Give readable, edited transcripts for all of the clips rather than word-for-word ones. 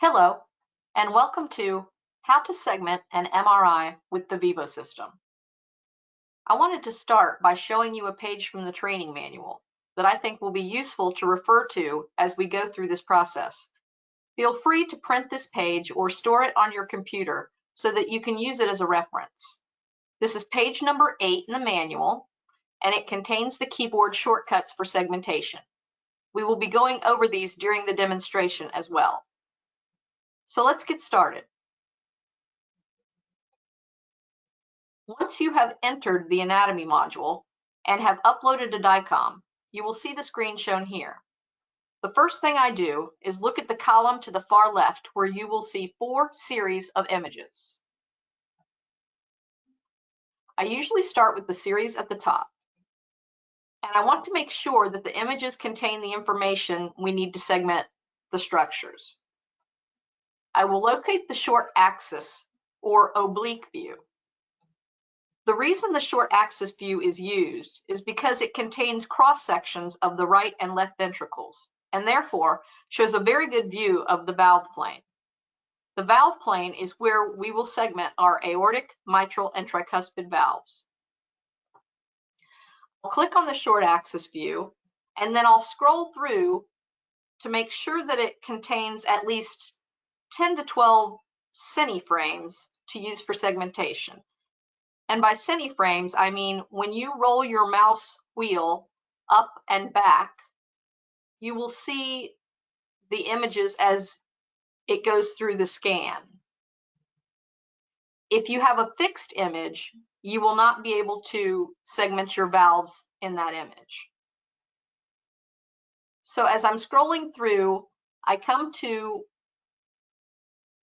Hello, and welcome to How to Segment an MRI with the VIVO system. I wanted to start by showing you a page from the training manual that I think will be useful to refer to as we go through this process. Feel free to print this page or store it on your computer so that you can use it as a reference. This is page number 8 in the manual, and it contains the keyboard shortcuts for segmentation. We will be going over these during the demonstration as well. So let's get started. Once you have entered the anatomy module and have uploaded a DICOM, you will see the screen shown here. The first thing I do is look at the column to the far left where you will see 4 series of images. I usually start with the series at the top, and I want to make sure that the images contain the information we need to segment the structures. I will locate the short axis or oblique view. The reason the short axis view is used is because it contains cross sections of the right and left ventricles, and therefore shows a very good view of the valve plane. The valve plane is where we will segment our aortic, mitral, and tricuspid valves. I'll click on the short axis view, and then I'll scroll through to make sure that it contains at least 10 to 12 cine frames to use for segmentation. And by cine frames, I mean when you roll your mouse wheel up and back, you will see the images as it goes through the scan. If you have a fixed image, you will not be able to segment your valves in that image. So as I'm scrolling through, I come to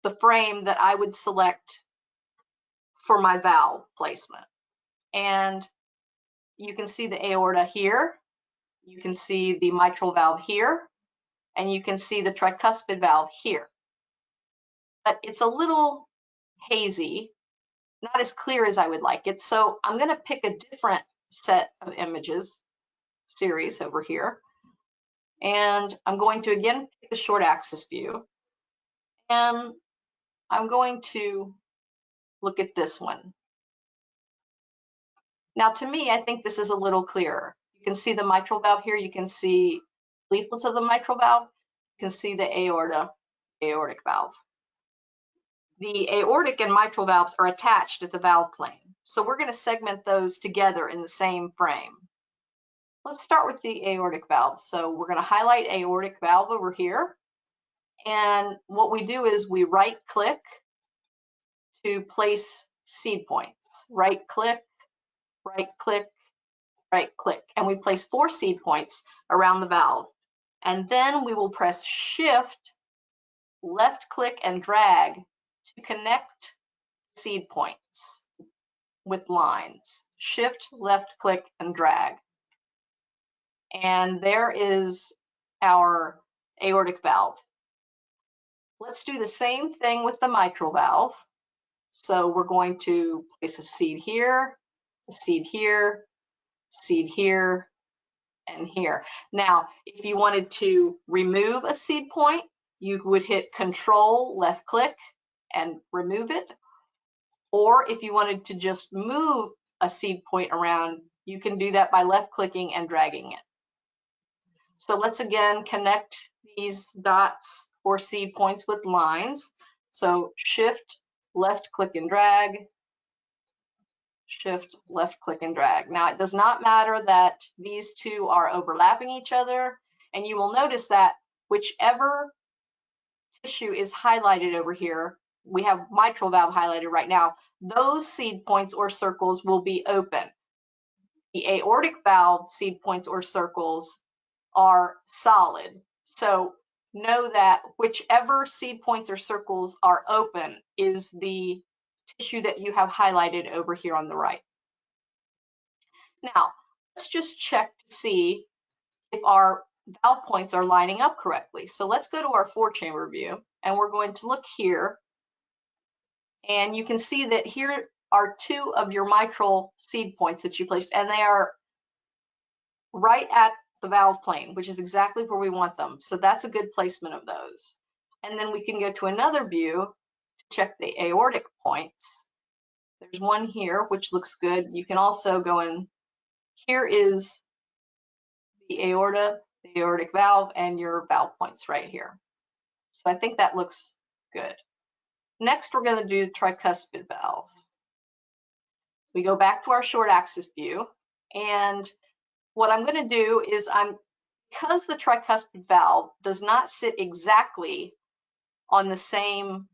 the frame that I would select for my valve placement. And you can see the aorta here, you can see the mitral valve here, and you can see the tricuspid valve here. But it's a little hazy, not as clear as I would like it. So I'm going to pick a different set of images, series over here. And I'm going to again pick the short axis view. And I'm going to look at this one. Now, to me, I think this is a little clearer. You can see the mitral valve here. You can see leaflets of the mitral valve. You can see the aortic valve. The aortic and mitral valves are attached at the valve plane. So we're going to segment those together in the same frame. Let's start with the aortic valve. So we're going to highlight aortic valve over here. And what we do is we right click to place seed points. Right click, right click, right click. And we place 4 seed points around the valve. And then we will press Shift, left click, and drag to connect seed points with lines. Shift, left click, and drag. And there is our aortic valve. Let's do the same thing with the mitral valve. So we're going to place a seed here, a seed here, seed here, and here. Now, if you wanted to remove a seed point, you would hit Control, left click, and remove it. Or if you wanted to just move a seed point around, you can do that by left clicking and dragging it. So let's again connect these dots or seed points with lines. So Shift, left click and drag, Shift, left click and drag. Now, it does not matter that these two are overlapping each other, and you will notice that whichever tissue is highlighted over here, we have mitral valve highlighted right now, those seed points or circles will be open. The aortic valve seed points or circles are solid. So know that whichever seed points or circles are open is the tissue that you have highlighted over here on the right. Now, let's just check to see if our valve points are lining up correctly. So let's go to our 4-chamber view, and we're going to look here. And you can see that here are 2 of your mitral seed points that you placed, and they are right at the valve plane, which is exactly where we want them. So that's a good placement of those. And then we can go to another view to check the aortic points. There's one here, which looks good. You can also go in, here is the aorta, the aortic valve, and your valve points right here. So I think that looks good. Next, we're going to do tricuspid valve. We go back to our short axis view, and what I'm going to do is because the tricuspid valve does not sit exactly on the same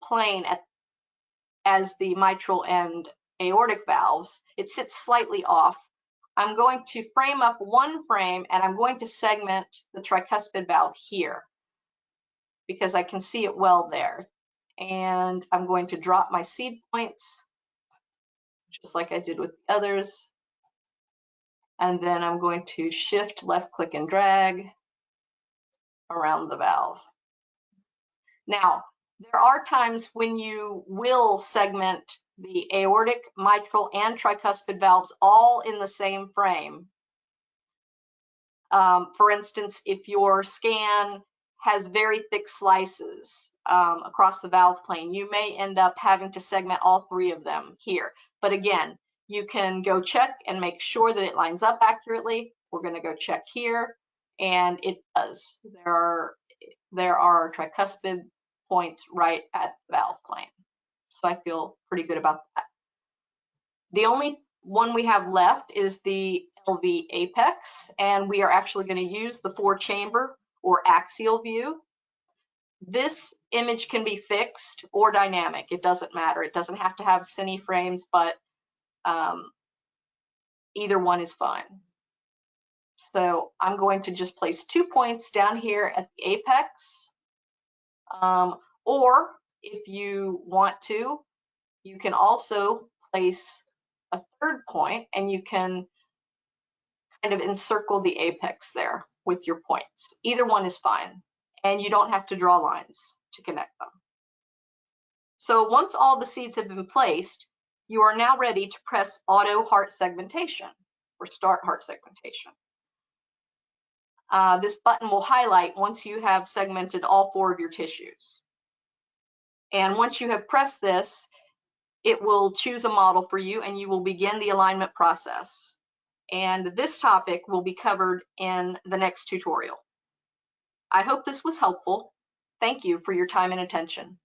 plane as the mitral and aortic valves, it sits slightly off. I'm going to frame up one frame and I'm going to segment the tricuspid valve here because I can see it well there. And I'm going to drop my seed points just like I did with the others. And then I'm going to shift, left click and drag around the valve. Now, there are times when you will segment the aortic, mitral, and tricuspid valves all in the same frame. For instance, if your scan has very thick slices across the valve plane, you may end up having to segment all three of them here. But again, you can go check and make sure that it lines up accurately. We're going to go check here, and it does. There are tricuspid points right at the valve plane. So I feel pretty good about that. The only one we have left is the LV apex, and we are actually going to use the 4-chamber or axial view. This image can be fixed or dynamic. It doesn't matter. It doesn't have to have cine frames, but either one is fine. So I'm going to just place 2 points down here at the apex. Or if you want to, you can also place a 3rd point and you can kind of encircle the apex there with your points. Either one is fine, and you don't have to draw lines to connect them. So once all the seeds have been placed, you are now ready to press auto heart segmentation or start heart segmentation. This button will highlight once you have segmented all 4 of your tissues. And once you have pressed this, it will choose a model for you and you will begin the alignment process. And this topic will be covered in the next tutorial. I hope this was helpful. Thank you for your time and attention.